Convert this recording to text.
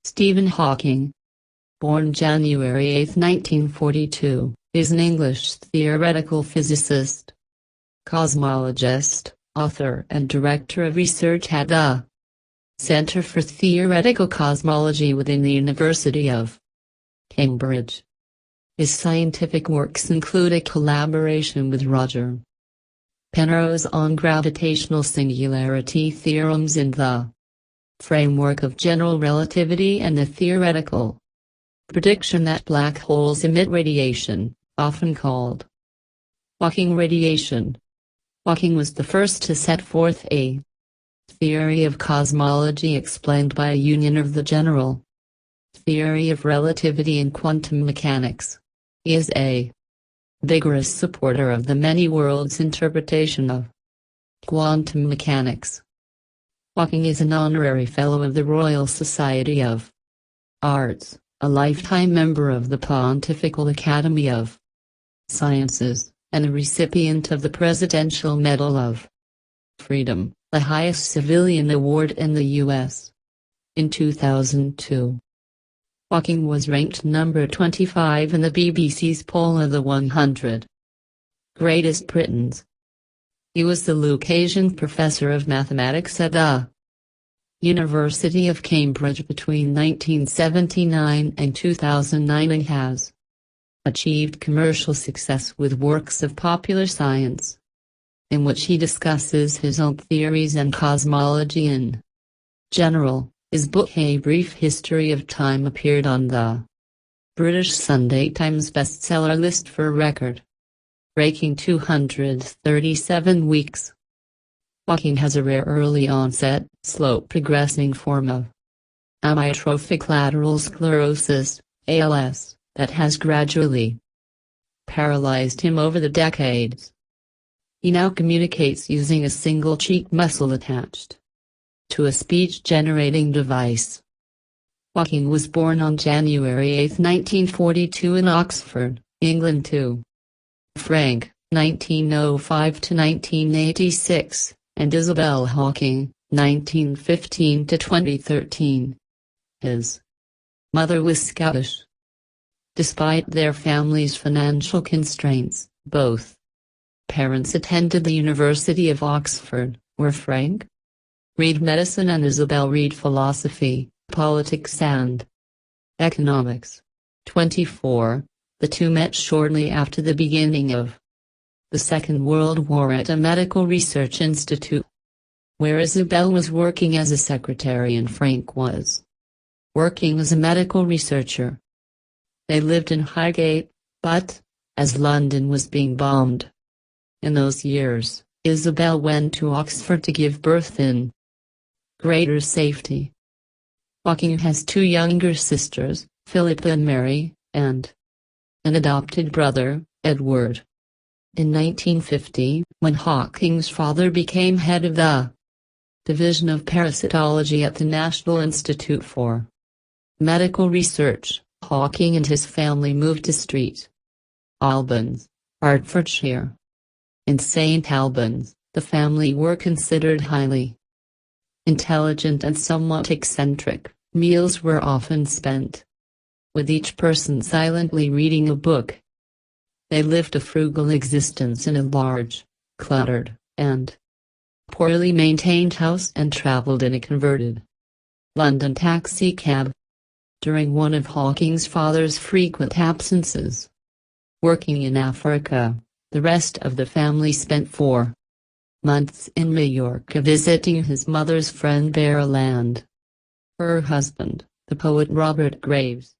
Stephen Hawking, born January 8, 1942, is an English theoretical physicist, cosmologist, author and director of research at the Centre for Theoretical Cosmology within the University of Cambridge. His scientific works include a collaboration with Roger Penrose on gravitational singularity theorems in the framework of general relativity and the theoretical prediction that black holes emit radiation, often called Hawking radiation. Hawking was the first to set forth a theory of cosmology explained by a union of the general theory of relativity and quantum mechanics. He is a vigorous supporter of the many worlds interpretation of quantum mechanics. Hawking is an honorary fellow of the Royal Society of Arts, a lifetime member of the Pontifical Academy of Sciences, and a recipient of the Presidential Medal of Freedom, the highest civilian award in the U.S. In 2002, Hawking was ranked number 25 in the BBC's poll of the 100 Greatest Britons. He was the Lucasian Professor of Mathematics at the University of Cambridge between 1979 and 2009 and has achieved commercial success with works of popular science, in which he discusses his own theories and cosmology in general. His book A Brief History of Time appeared on the British Sunday Times bestseller list for a record-breaking 237 weeks. Hawking has a rare early onset, slow-progressing form of amyotrophic lateral sclerosis, ALS, that has gradually paralyzed him over the decades. He now communicates using a single cheek muscle attached to a speech-generating device. Hawking was born on January 8, 1942 in Oxford, England to Frank, 1905–1986, and Isabel Hawking, 1915–2013. His mother was Scottish. Despite their family's financial constraints, both parents attended the University of Oxford, where Frank read medicine and Isabel read philosophy, politics and economics. 24. The two met shortly after the beginning of the Second World War at a medical research institute, where Isabel was working as a secretary and Frank was working as a medical researcher. They lived in Highgate, but, as London was being bombed in those years, Isabel went to Oxford to give birth in greater safety. Hawking has two younger sisters, Philippa and Mary, and an adopted brother, Edward. In 1950, when Hawking's father became head of the Division of Parasitology at the National Institute for Medical Research, Hawking and his family moved to St Albans, Hertfordshire. In St Albans, the family were considered highly intelligent and somewhat eccentric. Meals were often spent with each person silently reading a book. They lived a frugal existence in a large, cluttered, and poorly maintained house and traveled in a converted London taxi cab. During one of Hawking's father's frequent absences, working in Africa, the rest of the family spent 4 months in Majorca visiting his mother's friend Beryl and her husband, the poet Robert Graves.